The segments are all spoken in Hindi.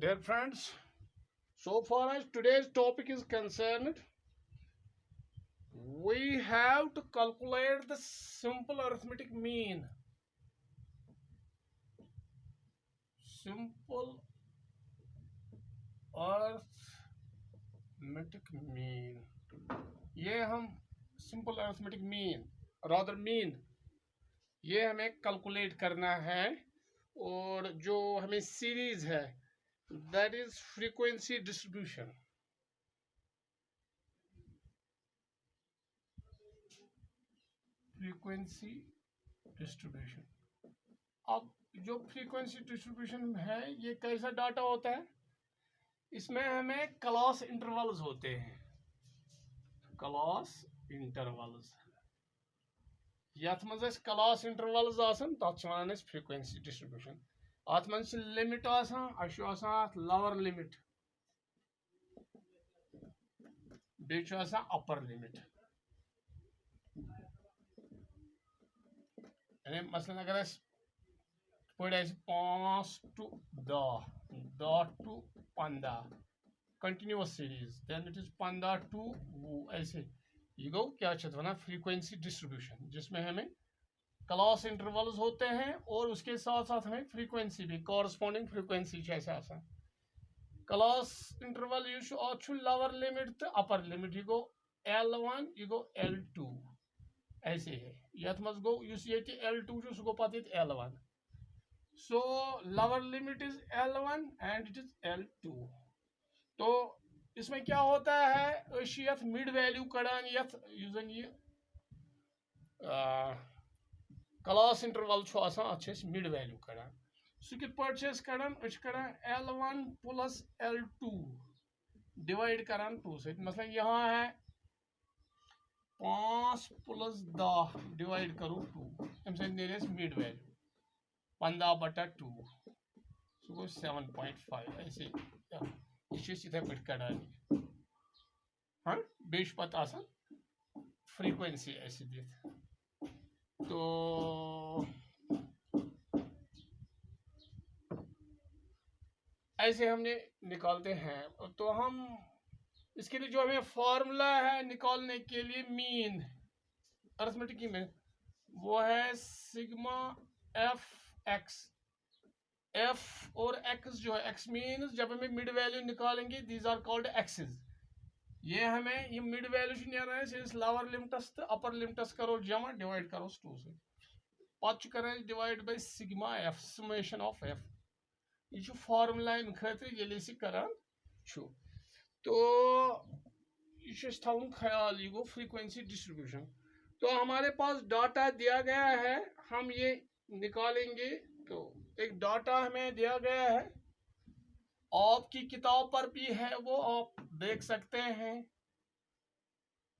Dear friends, so far as today's topic is concerned, we have to calculate the simple arithmetic mean. Simple arithmetic mean. ये हम simple arithmetic mean, rather mean, ये हमें calculate करना है और जो हमें series है, that is frequency distribution. Frequency distribution. अब जो फ्रीक्वेंसी डिस्ट्रीब्यूशन है ये कैसा डाटा होता है, इसमें हमें क्लास इंटरवल्स होते हैं. क्लास इंटरवल्स यथ मज क्लास इंटरवल्स आसन तथ वन फ्रीक्वेंसी डिस्ट्रीब्यूशन. अत मज लिमिट आसान lower limit by upper limit. मसलन अगर पढ़ 5 to 10, 10 to 15 continuous series, then it is 15 to ऐसे. ये गो क्या वन फ्रीक्वेंसी डिस्ट्रीब्यूशन, जिसमें हमें क्लास इंटरवल्स होते हैं और उसके साथ साथ हमें फ्रीक्वेंसी भी कॉरस्पॉन्डिंग फ्रीक्वेंसी आसान. क्लास इंटरवल यह लोअर लिमिट तो अपर लिमिट. यह गो L1, यह गो L2 ऐसे है. यथ मज गो ये L2 सह गो पे L1. So lower limit is L1 and it is L2. तो इसमें क्या होता है, यथ मिड वैल्यू कड़ान यथ जन ये क्लास इंटरवल अत मिड वैल्यू कड़ान. सह कित पे Kadan, Kadan L1 plus L2 divide करान 2 से. मतलब यहाँ है 5 प्लस 10 डिवाइड करो 2, अम नीर मिड वैल्यू 15/2 सह गो 7.5 ऐसे. यह इथे पे कड़ान. हाँ बे पे फ्रीक्वेंसी ऐसे दिख. तो ऐसे हमने निकालते हैं. तो हम इसके लिए जो हमें फॉर्मूला है निकालने के लिए मीन अरिथमेटिक में, वो है सिग्मा एफ एक्स. एफ और एक्स जो है, एक्स मीन्स जब हमें मिड वैल्यू निकालेंगे दीज आर कॉल्ड एक्सेस. ये हमें ये मिड वैल्यू है लोअर लिमिटस तो अपर लिमिटस करो जमा डिवाइड करो 2 से. पे कर divide by sigma F, summation of F. यह फार्मूला अम खतर ये करान. तो यह थवन ख्याल, यह गो फ्रीक्वेंसी डिस्ट्रीब्यूशन. तो हमारे पास डाटा दिया गया है, हम ये निकालेंगे. तो एक डाटा हमें दिया गया है, आपकी किताब पर भी है, वो आप देख सकते हैं.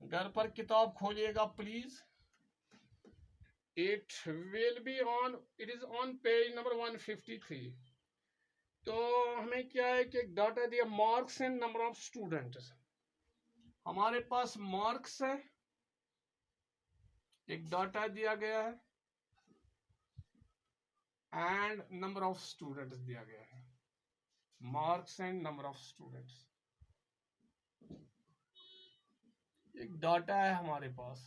घर पर किताब खोलिएगा please. It will be on, it is on page number 153. तो हमें क्या है कि एक डाटा दिया, marks and number of students. हमारे पास मार्क्स है, एक डाटा दिया गया है, एंड नंबर ऑफ स्टूडेंट्स दिया गया है. Marks and number of students एक डाटा है हमारे पास.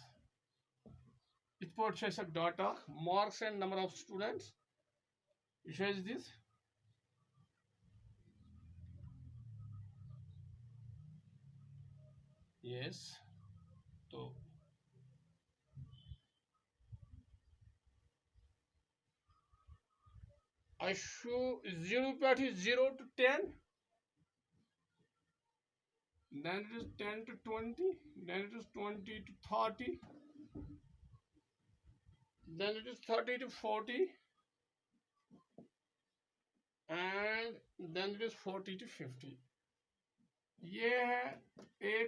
इत पे data marks and number of students. यह दिस यस. तो अशु 0 पे 0 to 10, then it is 10 to 20, then it is 20 to 30, then it is 30 to 40, and then it is 40 to 50. ये है एक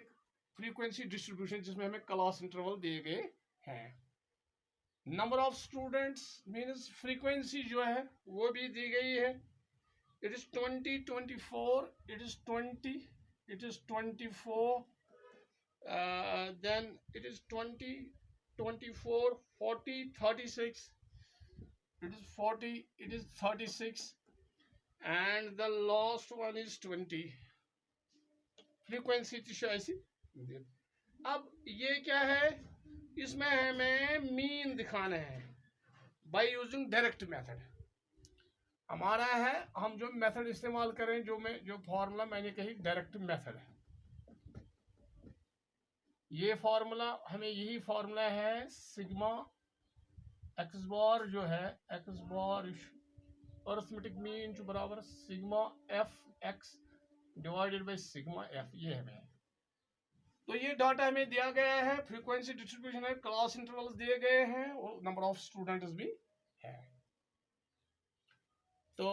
फ्रीक्वेंसी डिस्ट्रीब्यूशन जिसमें हमें क्लास इंटरवल दिए गए हैं. Number of students means frequency जो है वो भी दी गई है. It is 20, 24, it is 20, it is 24, then it is 20, 24, 40, 36, it is 40, it is 36, and the last one is 20 frequency ऐसी। अब ये क्या है, इसमें हमें मीन दिखाना है बाय यूजिंग डायरेक्ट मेथड। हमारा है, हम जो मेथड इस्तेमाल करें, जो फॉर्मूला मैंने कही डायरेक्ट मेथड है, ये फॉर्मूला हमें यही फॉर्मूला है सिग्मा एक्स बार जो है एक्स बार अरिथमेटिक मीन जो बराबर sigma F x divided by sigma F, ये हमें। तो ये डाटा हमें दिया गया है, फ्रीक्वेंसी डिस्ट्रीब्यूशन है, क्लास इंटरवल्स दिए गए हैं और नंबर ऑफ स्टूडेंट्स भी है। तो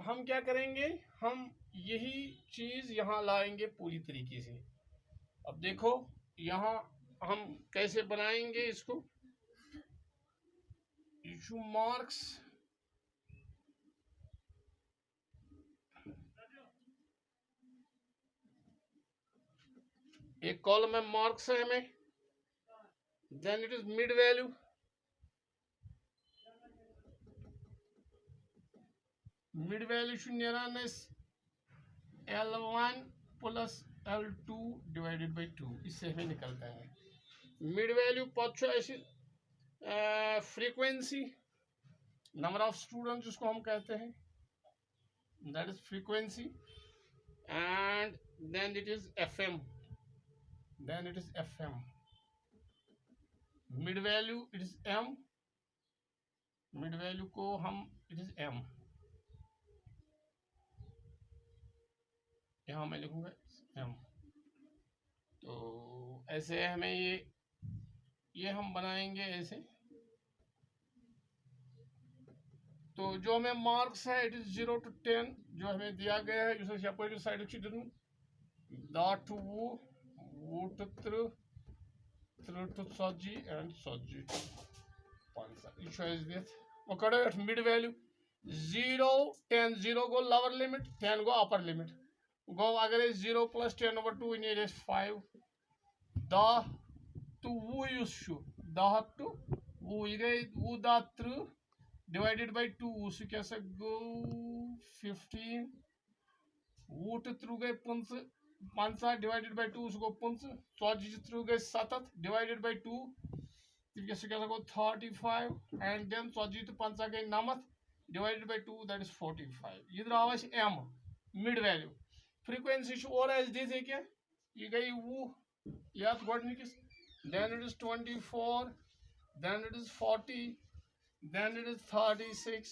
हम क्या करेंगे, हम यही चीज यहाँ लाएंगे पूरी तरीके से। अब देखो यहाँ हम कैसे बनाएंगे इसको, इशू मार्क्स, एक कॉलम में मार्क्स है हमें, then it is mid value, mid value should nearness L1 plus L2 divided by 2, इससे हमें निकलता है मिड वैल्यू पच्चो ऐसी फ्रीक्वेंसी, नंबर ऑफ स्टूडेंट जिसको हम कहते हैं, that is frequency, and then it is FM, then it is FM, mid value it is M, mid value को हम इट इज M, यहाँ मैं लिखूंगा M। तो ऐसे हमें ये हम बनाएंगे ऐसे। तो जो हमें मार्क्स है इट इज 0 to 10 जो हमें दिया गया है, जिसे सेपरेट साइड दाट वो to सजी एंड सजी वो कड़े मिड वैल्यू 0 10 0 गो लोअर लिमिट 10 गो अपर लिमिट गो, अगर 0 + 10/2 इन 5 10 to वो 10 to वो ये गई वो 10 डिवाइडेड बाय 2 सो क्या गो 15 वो थ्रू गए 5 डिवाइडेड बाय 2 उसको 5 40 थ्रू गए 7 डिवाइडेड बाय 2 क्या गो 35 एंड देन 40 तो 5 गए 9 डिवाइडेड बाय 2 दैट इज 45। ये द्राव M मिड वैल्यू फ्रीक्वेंसी और एस दी थे क्या, ये गई वो याद गोडनिकिस, then it is 24, then it is 40, then it is 36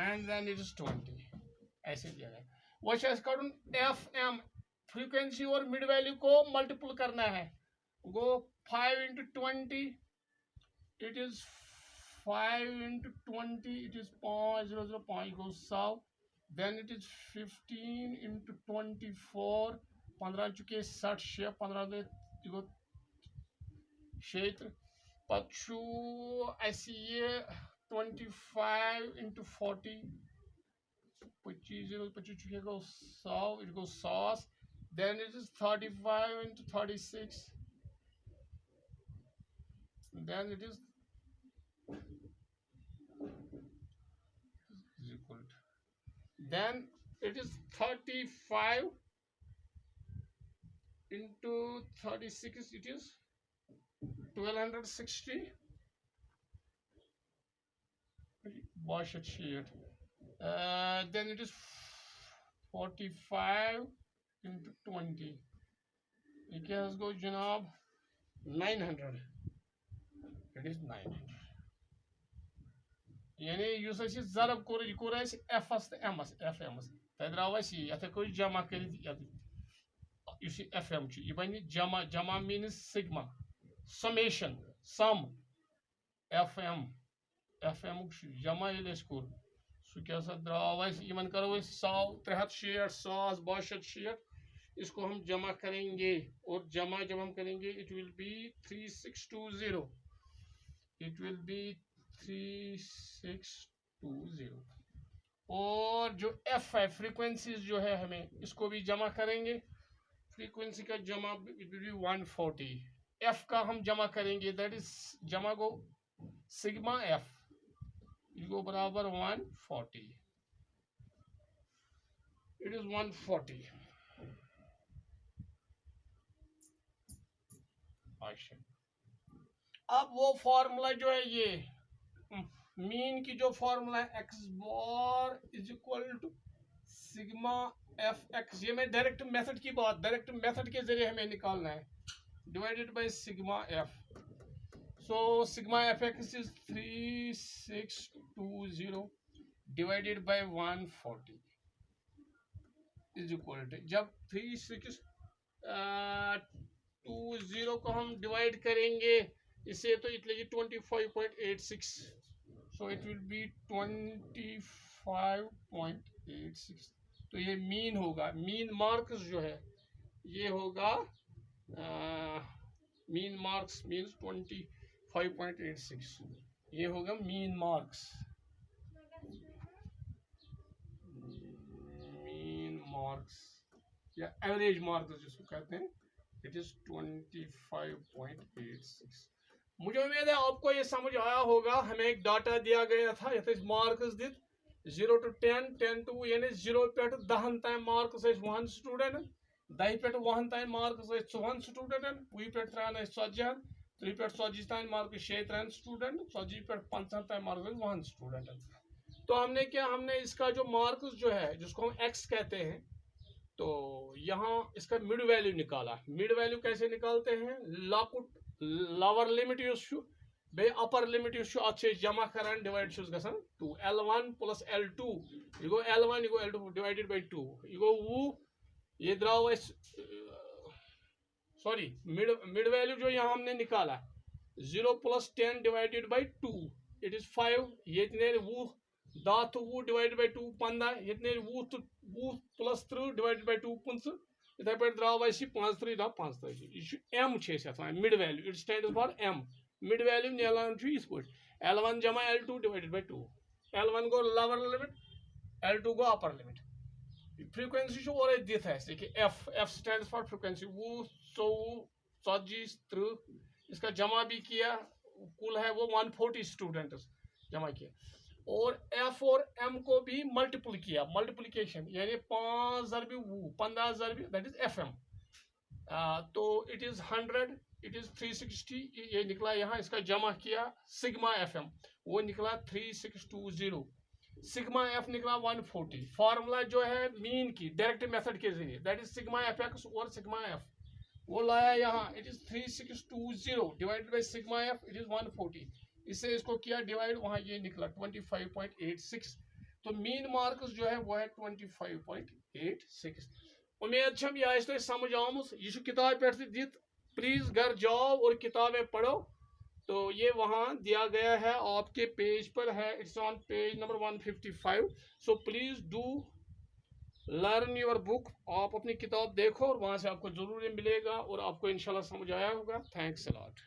and then it is 20, ऐसे दिया गया। वो करूँ FM फ्रीक्वेंसी और मिड वैल्यू को मल्टीपल करना है, गो 5 into 20 it is 5 into 20 it is 5 goes 100, then it is 15 into 24 15 चुके 60 15 गो क्षेत्र पच्चू ऐसी ये 25 into 40 25 goes 100 it goes 100, then it is 35 into 36, then it is equal to, then it is 35 into 36 it is 1260 then it is 45 into 20 it has go जनाब 900, it is 900 यानी युस जरब कोर F's तो M's FM's तद्राव ये कोई जमा कर FM यह बन जमा, जमा means sigma, summation sum FM जमा ये कोर सो क्या द्राव इन करो 100 360 62 इसको हम जमा करेंगे और जमा जब हम करेंगे it will B 3620, it will B 3620 और जो F है फ्रीक्वेंसीज जो है हमें इसको भी जमा करेंगे, फ्रीक्वेंसी का जमा इट विल बी 140, F का हम जमा करेंगे दैट इज जमा को सिग्मा F इसको बराबर 140, इट इज 140। अच्छा, अब वो फॉर्मूला जो है ये मीन की जो फॉर्मूला है X bar is equal to sigma F X, ये मैं डायरेक्ट मेथड की बात, डायरेक्ट मेथड के जरिए हमें निकालना है, divided by sigma F. So sigma F X is 3620 divided by 140 is equal to, जब 3620 को हम डिवाइड करेंगे इससे तो इट लेगी 25.86, सो इट विल बी 25.86। तो ये मीन होगा, मीन मार्क्स जो है ये होगा मीन मार्क्स मीन्स 25.86, ये होगा मीन मार्क्स, मीन मार्क्स या एवरेज मार्क्स जिसको कहते हैं, इट इज 25.86। मुझे उम्मीद है आपको ये समझ आया होगा। हमें एक डाटा दिया गया था, ये मार्क्स दित 0 to 10, 10 to यानी 0 पे 10 ताम मार्क्स 1 स्टूडेंट, 10 पे 1 ताम मार्क्स 4 स्टूडेंट, 2 पे 3 40, 3 पे 40 ताम मार्क्स 6 3 स्टूडेंट, 40 पे 50 ताम मार्क्स 1 स्टूडेंट। तो हमने क्या, हमने इसका जो मार्क्स जो है जिसको हम x कहते हैं, तो यहाँ इसका मिड वैल्यू निकाला। मिड वैल्यू कैसे निकालते हैं, लाकुट lower limit by upper limit अच्छे जमा करान डिवाइड गसान 2 L1 plus L2 यह गो L1 यह गो L2 डिवाइडेड बाय 2 यह गो 20, ये द्राव सॉरी मिड वैल्यू जो यहाँ हमने निकाला 0 plus 10 divided by 2 it is 5, ये 20 10 to 20 डिवाइडेड बाय 2 15, ये 20 plus 3 डिवाइडेड बाय 2 15, इथे पे द्राव 35 दा 35, यह m mid value, it stands for m। Mid value निकालन इस पे L1 जमा L2 डिवाइडेड बाय 2, L1 गो लोअर लिमिट, L2 गो अपर लिमिट। फ्रीक्वेंसी और दिख है कि f स्टैंड्स फॉर फ्रीक्वेंसी 20 40 30, इसका जमा भी किया, कुल है वो 140 स्टूडेंट्स जमा किया, और f और m को भी मल्टीपल किया, मल्टीप्लिकेशन यानी 5 ज़रबी 15 ज़रबी दैट इज fm, तो इट इज 100, इट इज 360, ये निकला यहाँ, इसका जमा किया सिग्मा fm वो निकला 3620, सिग्मा f निकला 140। फार्मूला जो है मीन की डायरेक्ट मेथड के जरिए दैट इज सिग्मा fx और सिग्मा f वो लाया यहाँ, it is 3620 divided by sigma f it is 140, इससे इसको किया डिवाइड, वहाँ ये निकला 25.86। तो मीन मार्क्स जो है वो है 25.86। उम्मीद छम यह तो समझ आमुत, यह किताब पे दित, प्लीज घर जाओ और किताबें पढ़ो। तो ये वहाँ दिया गया है आपके पेज पर है, it's on page number 155। So please do learn your book, आप अपनी किताब देखो और वहाँ से आपको जरूर मिलेगा और आपको इंशाल्लाह समझ आया होगा। Thanks a lot.